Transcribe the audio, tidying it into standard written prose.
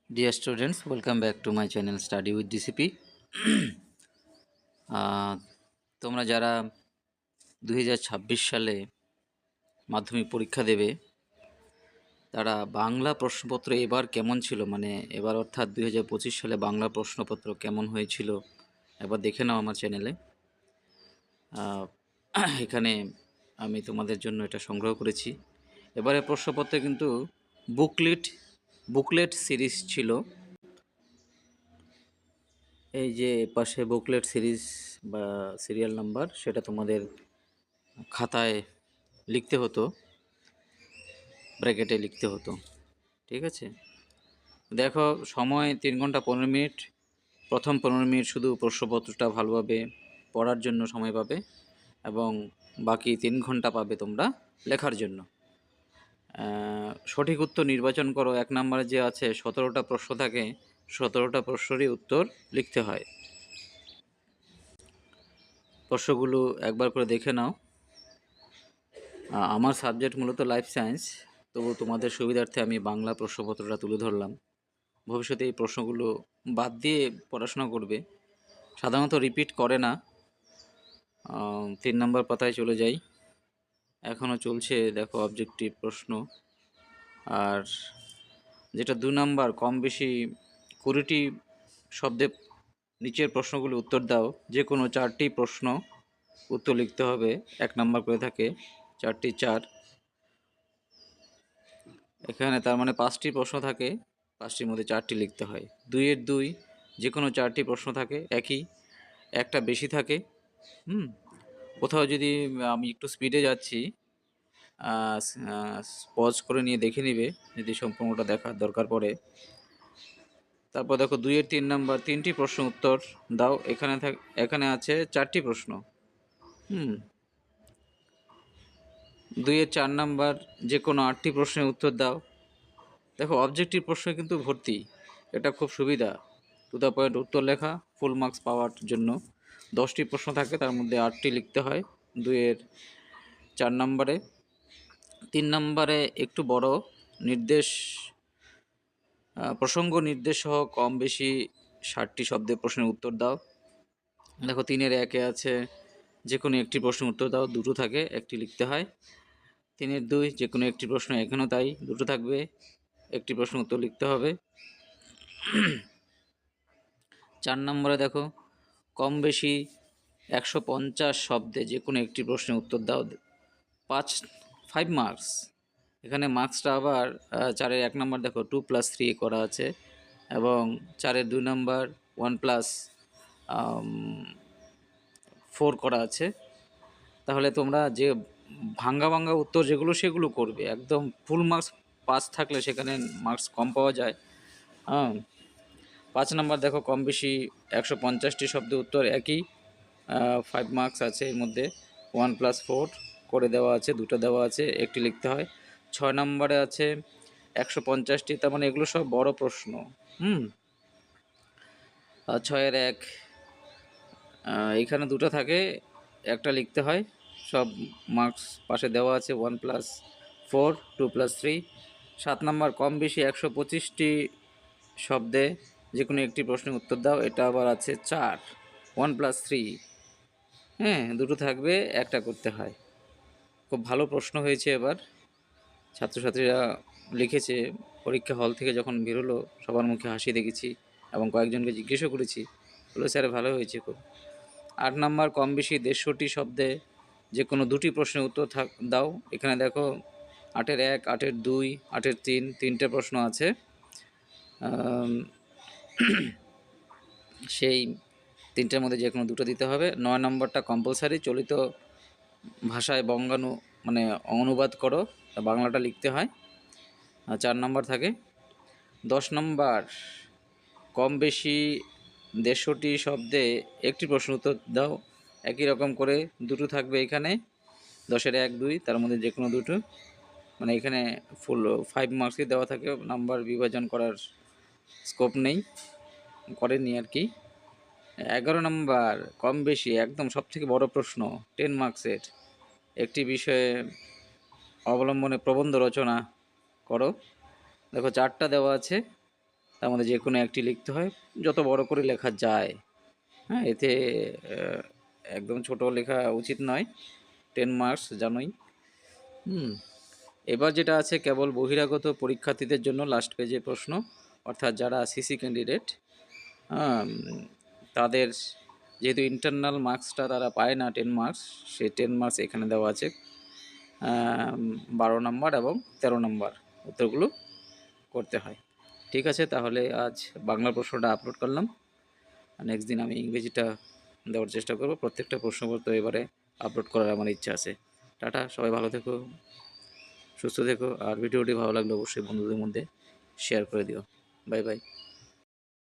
Dear students, welcome back to my channel Study with DCP. তোমরা যারা 2026 সালে মাধ্যমিক পরীক্ষা দেবে তারা বাংলা প্রশ্নপত্র এবার কেমন ছিল, মানে এবার অর্থাৎ 2025 সালে বাংলা প্রশ্নপত্র কেমন হয়েছিল একবার দেখে নাও আমার চ্যানেলে। এখানে আমি তোমাদের জন্য এটা সংগ্রহ করেছি। এবারে প্রশ্নপত্রে কিন্তু বুকলেট সিরিজ ছিল। এই যে পাশে বুকলেট সিরিজ বা সিরিয়াল নাম্বার, সেটা তোমাদের খাতায় লিখতে হতো, ব্র্যাকেটে লিখতে হতো। ঠিক আছে, দেখো সময় 3 ঘন্টা 15 মিনিট। প্রথম 15 মিনিট শুধু প্রশ্নপত্রটা ভালোভাবে পড়ার জন্য সময় পাবে এবং বাকি 3 ঘন্টা পাবে তোমরা লেখার জন্য। সঠিক উত্তর নির্বাচন করো। 1 নম্বরে যে আছে 17টা প্রশ্ন থাকে, 17টা প্রশ্নেরই উত্তর লিখতে হয়। প্রশ্নগুলো একবার করে দেখে নাও। আমার সাবজেক্ট মূলত লাইফ সায়েন্স, তবু তোমাদের সুবিধার্থে আমি বাংলা প্রশ্নপত্রটা তুলে ধরলাম। ভবিষ্যতে এই প্রশ্নগুলো বাদ দিয়ে পড়াশোনা করবে, সাধারণত রিপিট করে না। 3 নম্বর পাতায় চলে যাই। এখনও চলছে, দেখো অবজেক্টিভ প্রশ্ন। আর যেটা 2 নম্বর, কম বেশি 20টি শব্দে নিচের প্রশ্নগুলো উত্তর দাও। যে কোনো 4টি প্রশ্ন উত্তর লিখতে হবে, 1 নম্বর করে থাকে, 4টি 4। এখানে তার মানে 5টি প্রশ্ন থাকে, 5টির মধ্যে 4টি লিখতে হয়। 2-এর 2, যে কোনো 4টি প্রশ্ন থাকে, একই, একটা বেশি থাকে। কোথাও যদি আমি একটু স্পিডে যাচ্ছি, পজ করে নিয়ে দেখে নিবে যদি সম্পূর্ণটা দেখার দরকার পড়ে। তারপর দেখো 2-এর 3 নাম্বার, 3টি প্রশ্ন উত্তর দাও। এখানে আছে 4টি প্রশ্ন। 2-এর 4 নাম্বার, যে কোনো 8টি প্রশ্নের উত্তর দাও। দেখো অবজেক্টিভ প্রশ্ন কিন্তু ভর্তি, এটা খুব সুবিধা। টু দ্য পয়েন্ট উত্তর লেখা, ফুল মার্কস পাওয়ার জন্য 10টি প্রশ্ন থাকে, তার মধ্যে 8টি লিখতে হয় 2-এর 4 নম্বরে। 3 নম্বরে একটু বড় নির্দেশ, প্রসঙ্গ নির্দেশ সহ কম বেশি 60টি শব্দে প্রশ্নের উত্তর দাও। দেখো 3-এর 1-এ আছে যে কোনো একটি প্রশ্নের উত্তর দাও, 2টো থাকে, 1টি লিখতে হয়। 3-এর 2, যে কোনো একটি প্রশ্ন, এখানেও তাই, 2টো থাকবে, 1টি প্রশ্ন উত্তর লিখতে হবে। 4 নম্বরে দেখো কম বেশি 150 শব্দে যে কোনো একটি প্রশ্নের উত্তর দাও, 5 মার্কস। এখানে মার্কসটা আবার 4-এর 1 নম্বর দেখো 2+3 করা আছে এবং 4-এর 2 নম্বর 1+4 করা আছে। তাহলে তোমরা যে ভাঙ্গা উত্তর যেগুলো সেগুলো করবে। একদম ফুল মার্কস 5 থাকলে সেখানে মার্কস কম পাওয়া যায়। 5 নম্বর দেখো কম বেশি 150টি শব্দ উত্তর, একই, 5 মার্কস আছে এর মধ্যে। 1+4 করে দেওয়া আছে, 2টো দেওয়া আছে, 1টি লিখতে হয়। 6 নম্বরে আছে 150টি, তার মানে এগুলো সব বড় প্রশ্ন। 6-এর 1, এখানে 2টো থাকে, 1টা লিখতে হয়। সব মার্কস পাশে দেওয়া আছে, 1+4, 2+3। 7 নম্বর কম বেশি 125টি শব্দে যে কোনো একটি প্রশ্নের উত্তর দাও, এটা আবার আছে 4, 1+3। 2টো থাকবে, 1টা করতে হয়। খুব ভালো প্রশ্ন হয়েছে এবার, ছাত্রছাত্রীরা লিখেছে। পরীক্ষা হল থেকে যখন বেরোলো সবার মুখে হাসি দেখেছি এবং কয়েকজনকে জিজ্ঞেসও করেছি, বললো স্যার ভালো হয়েছে খুব। 8 নম্বর কম বেশি 150টি শব্দে যে কোনো 2টি প্রশ্নের উত্তর দাও। এখানে দেখো 8-এর 1, 8-এর 2, 8-এর 3, 3টে প্রশ্ন আছে। সেই 3টের মধ্যে যে কোনো 2টো দিতে হবে। 9 নম্বরটা কম্পালসারি, চলিত ভাষায় মানে অনুবাদ করো, বাংলাটা লিখতে হয়, 4 নম্বর থাকে। 10 নম্বর কম বেশি 150টি শব্দে একটি প্রশ্ন উত্তর দাও। একই রকম করে 2টো থাকবে এখানে, 10-এর 1, 2, তার মধ্যে যে কোনো 2টো। মানে এখানে ফুল 5 মার্কসই দেওয়া থাকে, নাম্বার বিভাজন করার স্কোপ নেই, করেনি আর কি। 11 নম্বর কম বেশি একদম সবথেকে বড় প্রশ্ন, 10 মার্কসের, একটি বিষয়ে অবলম্বনে প্রবন্ধ রচনা করো। দেখো 4টা দেওয়া আছে, তার মধ্যে যে কোনো একটি লিখতে হয়, যত বড় করে লেখা যায়। হ্যাঁ, এতে আহ, একদম ছোট লেখা উচিত নয়। 10 মার্কস জানোই। হুম। এবার যেটা আছে কেবল বহিরাগত পরীক্ষার্থীদের জন্য লাস্ট পেজে প্রশ্ন, অর্থাৎ যারা সিসি ক্যান্ডিডেট, তাদের যেহেতু ইন্টারনাল মার্কসটা তারা পায় না 10 মার্কস, সেই 10 মার্কস এখানে দেওয়া আছে। 12 নম্বর এবং 13 নম্বর উত্তরগুলো করতে হয়। ঠিক আছে, তাহলে আজ বাংলা প্রশ্নটা আপলোড করলাম। নেক্সট দিন আমি ইংরেজিটা দেওয়ার চেষ্টা করব। প্রত্যেকটা প্রশ্নপত্র এবারে আপলোড করার আমার ইচ্ছা আছে। টাটা, সবাই ভালো থেকো, সুস্থ থেকো। আর ভিডিওটি ভালো লাগলে অবশ্যই বন্ধুদের মধ্যে শেয়ার করে দিও। Bye bye.